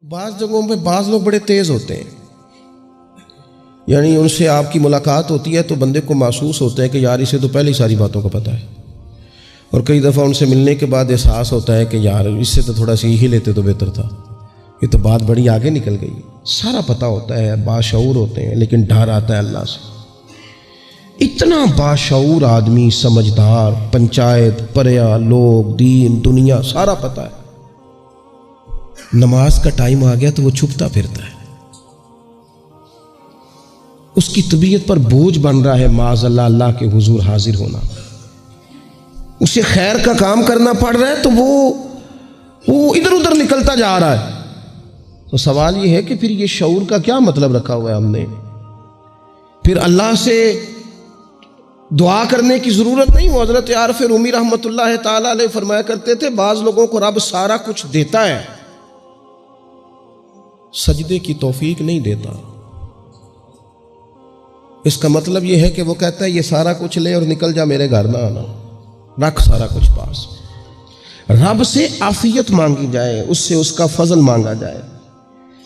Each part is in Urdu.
بعض جگہوں پہ بعض لوگ بڑے تیز ہوتے ہیں، یعنی ان سے آپ کی ملاقات ہوتی ہے تو بندے کو محسوس ہوتا ہے کہ یار اسے تو پہلے ہی ساری باتوں کا پتہ ہے، اور کئی دفعہ ان سے ملنے کے بعد احساس ہوتا ہے کہ یار اس سے تو تھوڑا سی ہی لیتے تو بہتر تھا، یہ تو بات بڑی آگے نکل گئی۔ سارا پتہ ہوتا ہے، باشعور ہوتے ہیں، لیکن ڈر آتا ہے اللہ سے۔ اتنا باشعور آدمی، سمجھدار، پنچایت، پریا، لوگ، دین، دنیا سارا پتہ ہے، نماز کا ٹائم آ گیا تو وہ چھپتا پھرتا ہے، اس کی طبیعت پر بوجھ بن رہا ہے معاذ اللہ اللہ کے حضور حاضر ہونا، اسے خیر کا کام کرنا پڑ رہا ہے تو وہ ادھر ادھر نکلتا جا رہا ہے۔ تو سوال یہ ہے کہ پھر یہ شعور کا کیا مطلب رکھا ہوا ہے ہم نے؟ پھر اللہ سے دعا کرنے کی ضرورت نہیں۔ وہ حضرت عارف رومی رحمۃ اللہ تعالی علیہ فرمایا کرتے تھے بعض لوگوں کو رب سارا کچھ دیتا ہے، سجدے کی توفیق نہیں دیتا۔ اس کا مطلب یہ ہے کہ وہ کہتا ہے یہ سارا کچھ لے اور نکل جا، میرے گھر نہ آنا، رکھ سارا کچھ پاس۔ رب سے عافیت مانگی جائے، اس سے اس کا فضل مانگا جائے،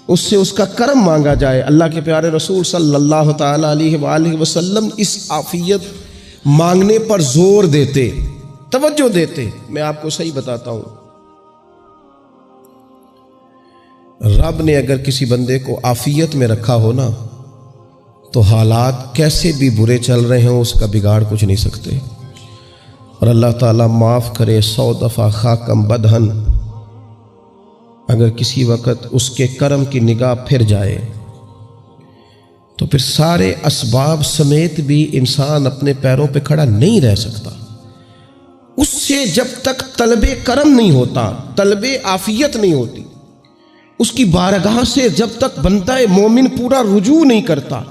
اس سے اس کا کرم مانگا جائے۔ اللہ کے پیارے رسول صلی اللہ تعالی علیہ وآلہ وسلم اس عافیت مانگنے پر زور دیتے، توجہ دیتے۔ میں آپ کو صحیح بتاتا ہوں، رب نے اگر کسی بندے کو عافیت میں رکھا ہو نا تو حالات کیسے بھی برے چل رہے ہوں اس کا بگاڑ کچھ نہیں سکتے۔ اور اللہ تعالیٰ معاف کرے 100 دفعہ خاکم بدہن، اگر کسی وقت اس کے کرم کی نگاہ پھر جائے تو پھر سارے اسباب سمیت بھی انسان اپنے پیروں پہ کھڑا نہیں رہ سکتا۔ اس سے جب تک طلب کرم نہیں ہوتا، طلب عافیت نہیں ہوتی، اس کی بارگاہ سے جب تک بندہ مومن پورا رجوع نہیں کرتا،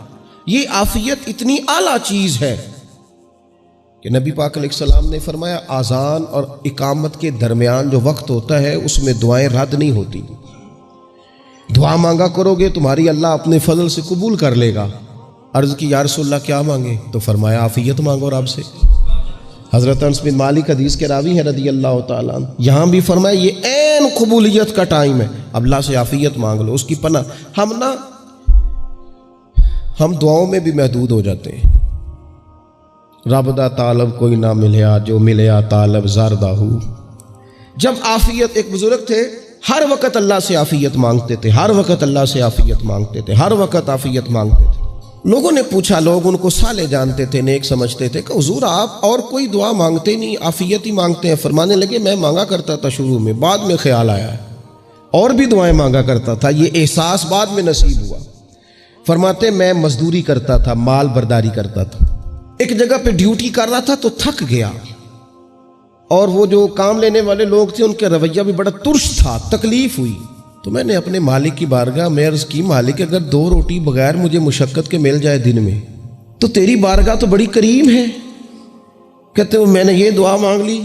یہ عافیت اتنی اعلیٰ چیز ہے کہ نبی پاک علیہ السلام نے فرمایا اذان اور اقامت کے درمیان جو وقت ہوتا ہے اس میں دعائیں رد نہیں ہوتی۔ دعا مانگا کرو گے تمہاری اللہ اپنے فضل سے قبول کر لے گا۔ عرض کی یا رسول اللہ کیا مانگے؟ تو فرمایا عافیت مانگو رب سے۔ حضرت انس بن مالک حدیث کے راوی ہیں رضی اللہ تعالیٰ عنہ، یہاں بھی فرمایا یہ عین قبولیت کا ٹائم ہے، اب اللہ سے عافیت مانگ لو، اس کی پناہ۔ ہم دعاؤں میں بھی محدود ہو جاتے ہیں۔ رب دا طالب کوئی نہ ملیا، جو ملیا طالب زردہ ہو۔ جب عافیت، ایک بزرگ تھے ہر وقت اللہ سے عافیت مانگتے تھے، ہر وقت اللہ سے عافیت مانگتے تھے، ہر وقت عافیت مانگتے تھے۔ لوگوں نے پوچھا، لوگ ان کو صالح جانتے تھے، نیک سمجھتے تھے کہ حضور آپ اور کوئی دعا مانگتے نہیں، عافیت ہی مانگتے ہیں۔ فرمانے لگے میں مانگا کرتا تھا شروع میں، بعد میں خیال آیا ہے اور بھی دعائیں مانگا کرتا تھا، یہ احساس بعد میں نصیب ہوا۔ فرماتے میں مزدوری کرتا تھا، مال برداری کرتا تھا، ایک جگہ پہ ڈیوٹی کر رہا تھا تو تھک گیا، اور وہ جو کام لینے والے لوگ تھے ان کے رویہ بھی بڑا ترش تھا، تکلیف ہوئی۔ تو میں نے اپنے مالک کی بارگاہ میں عرض کی، مالک اگر 2 روٹی بغیر مجھے مشقت کے مل جائے دن میں تو تیری بارگاہ تو بڑی کریم ہے۔ کہتے ہیں میں نے یہ دعا مانگ لی،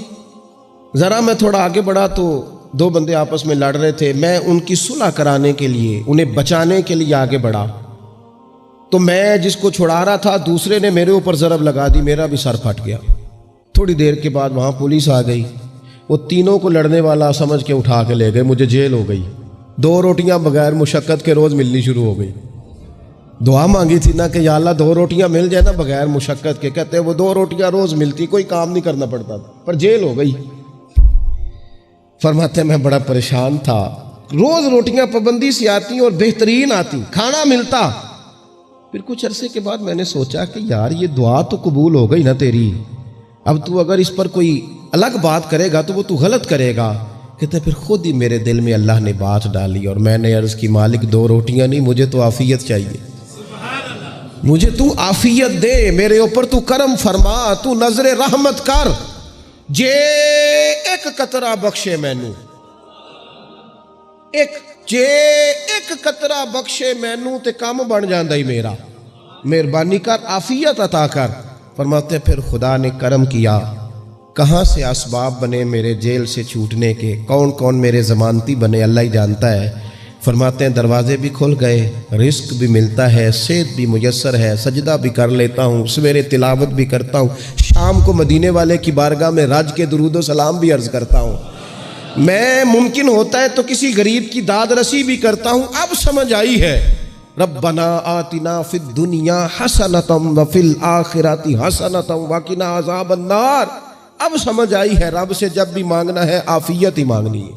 ذرا میں تھوڑا آگے بڑھا تو 2 بندے آپس میں لڑ رہے تھے، میں ان کی صلح کرانے کے لیے، انہیں بچانے کے لیے آگے بڑھا، تو میں جس کو چھڑا رہا تھا دوسرے نے میرے اوپر ضرب لگا دی، میرا بھی سر پھٹ گیا۔ تھوڑی دیر کے بعد وہاں پولیس آ گئی، وہ تینوں کو لڑنے والا سمجھ کے اٹھا کے لے گئے، مجھے جیل ہو گئی۔ 2 روٹیاں بغیر مشقت کے روز ملنی شروع ہو گئی۔ دعا مانگی تھی نا کہ یا اللہ 2 روٹیاں مل جائے نا بغیر مشقت کے، کہتے وہ 2 روٹیاں روز ملتی، کوئی کام نہیں کرنا پڑتا تھا، پر جیل ہو گئی۔ فرماتے میں بڑا پریشان تھا، روز روٹیاں پابندی سے آتی اور بہترین آتی، کھانا ملتا۔ پھر کچھ عرصے کے بعد میں نے سوچا کہ یار یہ دعا تو قبول ہو گئی نا تیری، اب تو اگر اس پر کوئی الگ بات کرے گا تو وہ تو غلط کرے گا۔ کہتے پھر خود ہی میرے دل میں اللہ نے بات ڈالی اور میں نے عرض کی مالک 2 روٹیاں نہیں، مجھے تو عافیت چاہیے، مجھے تو عافیت دے، میرے اوپر تو کرم فرما، تو نظر رحمت کر، جے ایک قطرہ بخشے مینوں، ایک قطرہ بخشے مینوں تے کام بن جاندا ہی میرا، مہربانی کر عافیت عطا کر۔ فرماتے پھر خدا نے کرم کیا، کہاں سے اسباب بنے میرے جیل سے چھوٹنے کے، کون کون میرے ضمانتی بنے اللہ ہی جانتا ہے۔ فرماتے ہیں دروازے بھی کھل گئے، رزق بھی ملتا ہے، صحت بھی میسر ہے، سجدہ بھی کر لیتا ہوں، سویرے تلاوت بھی کرتا ہوں، شام کو مدینے والے کی بارگاہ میں رج کے درود و سلام بھی عرض کرتا ہوں۔ میں ممکن ہوتا ہے تو کسی غریب کی داد رسی بھی کرتا ہوں. اب سمجھ آئی ہے. ربنا آتنا فی الدنیا حسنۃ وفی الآخرۃ حسنۃ وقنا عذاب النار. اب سمجھ آئی ہے رب سے جب بھی مانگنا ہے عافیت ہی مانگنی ہے,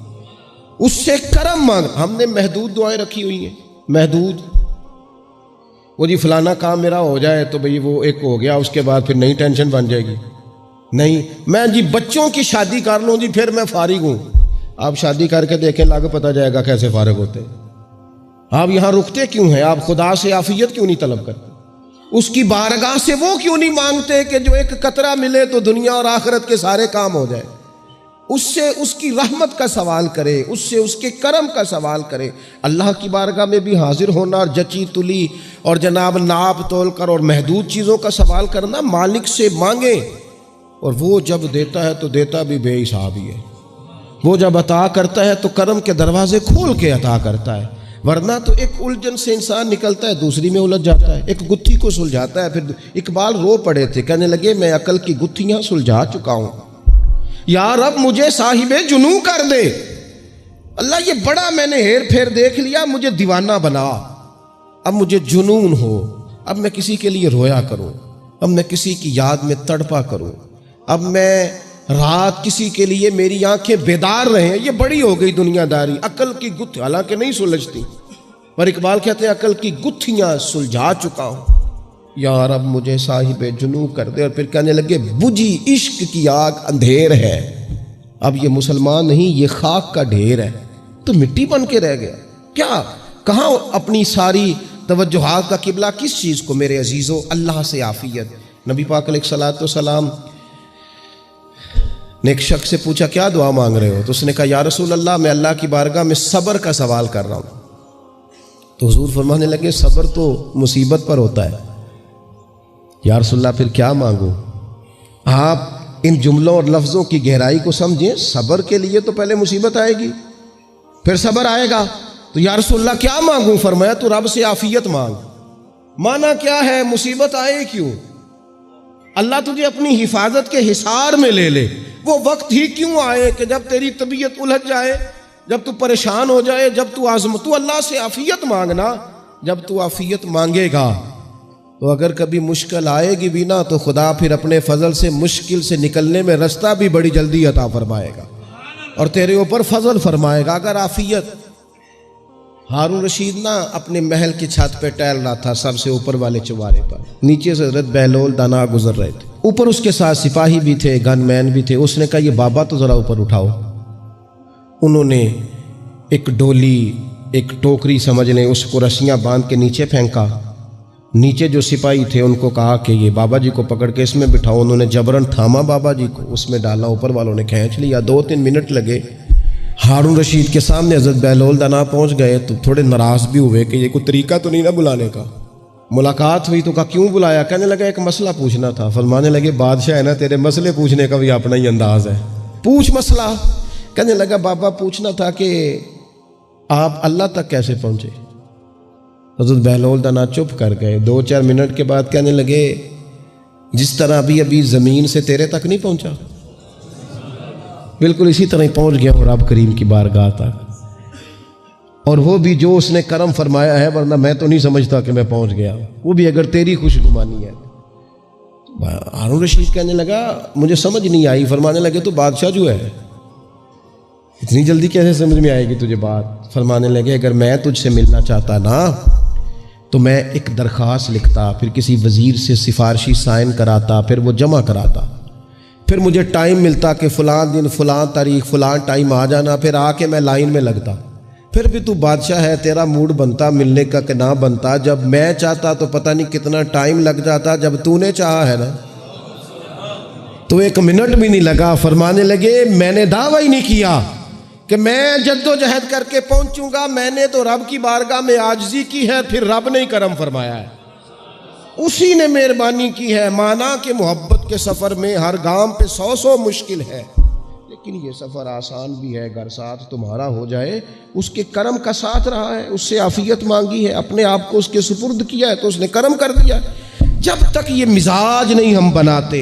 اس سے کرم مانگ. ہم نے محدود دعائیں رکھی ہوئی ہیں, محدود. وہ جی فلانا کام میرا ہو جائے تو بھئی وہ ایک ہو گیا, اس کے بعد پھر نئی ٹینشن بن جائے گی. نہیں, میں جی بچوں کی شادی کر لوں جی پھر میں فارغ ہوں. آپ شادی کر کے دیکھیں, لاگو پتہ جائے گا کیسے فارغ ہوتے ہیں. آپ یہاں رکتے کیوں ہیں؟ آپ خدا سے عافیت کیوں نہیں طلب کرتے؟ اس کی بارگاہ سے وہ کیوں نہیں مانگتے کہ جو ایک قطرہ ملے تو دنیا اور آخرت کے سارے کام ہو جائے؟ اس سے اس کی رحمت کا سوال کرے, اس سے اس کے کرم کا سوال کرے. اللہ کی بارگاہ میں بھی حاضر ہونا اور جچی تلی اور جناب ناپ تول کر اور محدود چیزوں کا سوال کرنا, مالک سے مانگے. اور وہ جب دیتا ہے تو دیتا بھی بے حساب ہی ہے. وہ جب عطا کرتا ہے تو کرم کے دروازے کھول کے عطا کرتا ہے, ورنہ تو ایک الجھن سے انسان نکلتا ہے دوسری میں الجھ جاتا ہے. ایک گتھی کو سلجھاتا ہے. پھر اقبال رو پڑے تھے, کہنے لگے میں عقل کی گتھیاں سلجھا چکا ہوں, یا رب مجھے صاحب جنوں کر دے. اللہ یہ بڑا میں نے ہیر پھیر دیکھ لیا, مجھے دیوانہ بنا. اب مجھے جنون ہو, اب میں کسی کے لیے رویا کروں, اب میں کسی کی یاد میں تڑپا کروں, اب میں رات کسی کے لیے میری آنکھیں بیدار رہیں. یہ بڑی ہو گئی دنیا داری. عقل کی گتھی حالانکہ نہیں سلجھتی, پر اقبال کہتے ہیں عقل کی گتھیاں سلجھا چکا ہوں, یا رب مجھے صاحب جنوں کر دے. اور پھر کہنے لگے بجھی عشق کی آگ اندھیر ہے. اب یہ مسلمان نہیں, یہ خاک کا ڈھیر ہے, تو مٹی بن کے رہ گیا. کیا کہاں اپنی ساری توجہات کا قبلہ کس چیز کو میرے عزیزو؟ اللہ سے عافیت. نبی پاک علیہ الصلوۃ والسلام نے ایک شخص سے پوچھا کیا دعا مانگ رہے ہو؟ تو اس نے کہا یا رسول اللہ میں اللہ کی بارگاہ میں صبر کا سوال کر رہا ہوں. تو حضور فرمانے لگے صبر تو مصیبت پر ہوتا ہے. یا رسول اللہ پھر کیا مانگوں؟ آپ ان جملوں اور لفظوں کی گہرائی کو سمجھیں. صبر کے لیے تو پہلے مصیبت آئے گی, پھر صبر آئے گا. تو یا رسول اللہ کیا مانگوں؟ فرمایا تو رب سے عافیت مانگ. مانا کیا ہے؟ مصیبت آئے کیوں؟ اللہ تجھے اپنی حفاظت کے حصار میں لے لے. وہ وقت ہی کیوں آئے کہ جب تیری طبیعت الجھ جائے, جب تو پریشان ہو جائے, جب تو تو اللہ سے عافیت مانگنا. جب تو عافیت مانگے گا تو اگر کبھی مشکل آئے گی بھی نا, تو خدا پھر اپنے فضل سے مشکل سے نکلنے میں رستہ بھی بڑی جلدی عطا فرمائے گا اور تیرے اوپر فضل فرمائے گا. اگر عافیت, ہارون رشید نا اپنے محل کی چھت پہ ٹہل رہا تھا, سب سے اوپر والے چوارے پر, نیچے سے حضرت بہلول دانا گزر رہے تھے, اوپر اس کے ساتھ سپاہی بھی تھے, گن مین بھی تھے. اس نے کہا یہ بابا تو ذرا اوپر اٹھاؤ. انہوں نے ایک ڈولی, ایک ٹوکری سمجھ لیں, اس کو رسیاں باندھ کے نیچے پھینکا. نیچے جو سپاہی تھے ان کو کہا کہ یہ بابا جی کو پکڑ کے اس میں بٹھاؤ. انہوں نے جبرن تھاما بابا جی کو, اس میں ڈالا, اوپر والوں نے کھینچ لیا. 2-3 منٹ لگے. ہارون رشید کے سامنے حضرت بہلول دانا پہنچ گئے تو تھوڑے ناراض بھی ہوئے کہ یہ کوئی طریقہ تو نہیں نہ بلانے کا. ملاقات ہوئی تو کہا کیوں بلایا؟ کہنے لگا ایک مسئلہ پوچھنا تھا. فرمانے لگے بادشاہ ہے نا, تیرے مسئلے پوچھنے کا بھی اپنا ہی انداز ہے, پوچھ مسئلہ. کہنے لگا بابا پوچھنا تھا کہ آپ اللہ تک کیسے پہنچے؟ حضرت بہلول دانا چپ کر گئے. 2-4 منٹ کے بعد کہنے لگے جس طرح ابھی زمین سے تیرے تک نہیں پہنچا, بالکل اسی طرح ہی پہنچ گیا ہوں رب کریم کی بارگاہ تک. اور وہ بھی جو اس نے کرم فرمایا ہے, ورنہ میں تو نہیں سمجھتا کہ میں پہنچ گیا, وہ بھی اگر تیری خوش گمانی ہے. ہارون رشید کہنے لگا مجھے سمجھ نہیں آئی. فرمانے لگے تو بادشاہ جو ہے اتنی جلدی کیسے سمجھ میں آئے گی تجھے بات؟ فرمانے لگے اگر میں تجھ سے ملنا چاہتا نا تو میں ایک درخواست لکھتا, پھر کسی وزیر سے سفارشی سائن کراتا, پھر وہ جمع کراتا, پھر مجھے ٹائم ملتا کہ فلاں دن فلاں تاریخ فلاں ٹائم آ جانا, پھر آ کے میں لائن میں لگتا. پھر بھی تو بادشاہ ہے, تیرا موڈ بنتا ملنے کا کہ نہ بنتا. جب میں چاہتا تو پتہ نہیں کتنا ٹائم لگ جاتا, جب تو نے چاہا ہے نا تو 1 منٹ بھی نہیں لگا. فرمانے لگے میں نے دعویٰ ہی نہیں کیا کہ میں جد و جہد کر کے پہنچوں گا, میں نے تو رب کی بارگاہ میں عاجزی کی ہے, پھر رب نے ہی کرم فرمایا ہے, اسی نے مہربانی کی ہے. مانا کہ محبت کے سفر میں ہر گام پہ 100 مشکل ہے, لیکن یہ سفر آسان بھی ہے. گر ساتھ تمہارا ہو جائے, اس کے کرم کا ساتھ رہا ہے, اس سے عافیت مانگی ہے, اپنے آپ کو اس کے سپرد کیا ہے تو اس نے کرم کر دیا. جب تک یہ مزاج نہیں ہم بناتے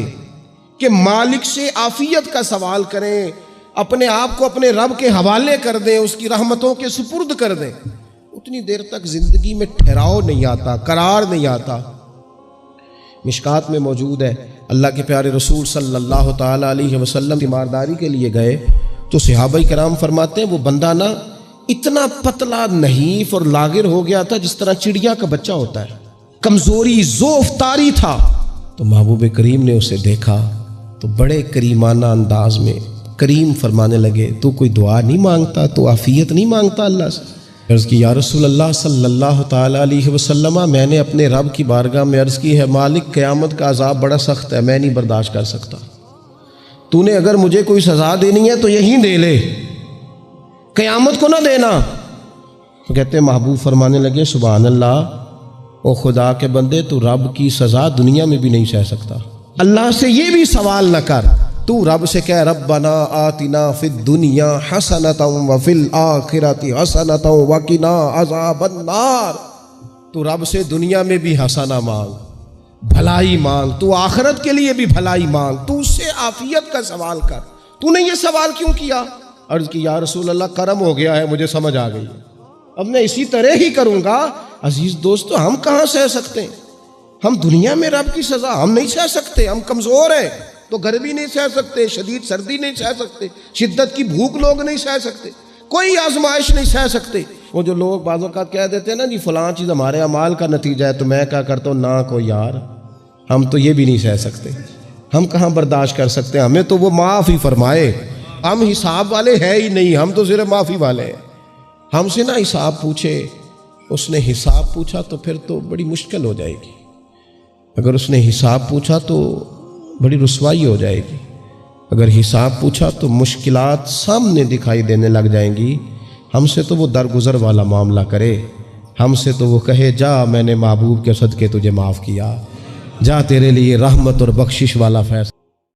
کہ مالک سے عافیت کا سوال کریں, اپنے آپ کو اپنے رب کے حوالے کر دیں، اس کی رحمتوں کے سپرد کر دیں، اتنی دیر تک زندگی میں ٹھہراؤ نہیں آتا، قرار نہیں آتا۔ مشکات میں موجود ہے، اللہ کے پیارے رسول صلی اللہ تعالیٰ علیہ وسلم تیمارداری کے لیے گئے تو صحابہ کرام فرماتے ہیں وہ بندہ نا اتنا پتلا نحیف اور لاغر ہو گیا تھا جس طرح چڑیا کا بچہ ہوتا ہے، کمزوری ضعف طاری تھا۔ تو محبوب کریم نے اسے دیکھا تو بڑے کریمانہ انداز میں کریم فرمانے لگے، تو کوئی دعا نہیں مانگتا، تو عافیت نہیں مانگتا اللہ سے؟ عرض کی یا رسول اللہ صلی اللہ تعالیٰ علیہ وسلم، میں نے اپنے رب کی بارگاہ میں عرض کی ہے مالک قیامت کا عذاب بڑا سخت ہے، میں نہیں برداشت کر سکتا، تو نے اگر مجھے کوئی سزا دینی ہے تو یہیں دے لے، قیامت کو نہ دینا۔ تو کہتے ہیں محبوب فرمانے لگے سبحان اللہ، او خدا کے بندے تو رب کی سزا دنیا میں بھی نہیں سہ سکتا، اللہ سے یہ بھی سوال نہ کر، تو رب سے کہہ ربنا آتنا فی الدنیا حسنۃ وفی الآخرۃ حسنۃ وقنا عذاب النار، تو رب سے دنیا میں بھی حسنہ مانگ، بھلائی مانگ، تو آخرت کے لیے بھی بھلائی مانگ، تو اس سے عافیت کا سوال کر، تو نے یہ سوال کیوں کیا؟ عرض کی یا رسول اللہ کرم ہو گیا ہے، مجھے سمجھ آ گئی، اب میں اسی طرح ہی کروں گا۔ عزیز دوستو، ہم کہاں سہ سکتے ہیں؟ ہم دنیا میں رب کی سزا ہم نہیں سہ سکتے، ہم کمزور ہیں، تو گرمی نہیں سہ سکتے، شدید سردی نہیں سہ سکتے، شدت کی بھوک لوگ نہیں سہ سکتے، کوئی آزمائش نہیں سہ سکتے۔ وہ جو لوگ بعض اوقات کہہ دیتے ہیں نا جی فلاں چیز ہمارے اعمال کا نتیجہ ہے، تو میں کیا کرتا ہوں، نہ کو یار، ہم تو یہ بھی نہیں سہ سکتے، ہم کہاں برداشت کر سکتے ہیں، ہمیں تو وہ معاف ہی فرمائے، ہم حساب والے ہے ہی نہیں، ہم تو صرف معافی والے ہیں۔ ہم سے نہ حساب پوچھے، اس نے حساب پوچھا تو پھر تو بڑی مشکل ہو جائے گی، اگر اس نے حساب پوچھا تو بڑی رسوائی ہو جائے گی، اگر حساب پوچھا تو مشکلات سامنے دکھائی دینے لگ جائیں گی۔ ہم سے تو وہ درگزر والا معاملہ کرے، ہم سے تو وہ کہے جا میں نے محبوب کے صدقے تجھے معاف کیا، جا تیرے لیے رحمت اور بخشش والا فیصلہ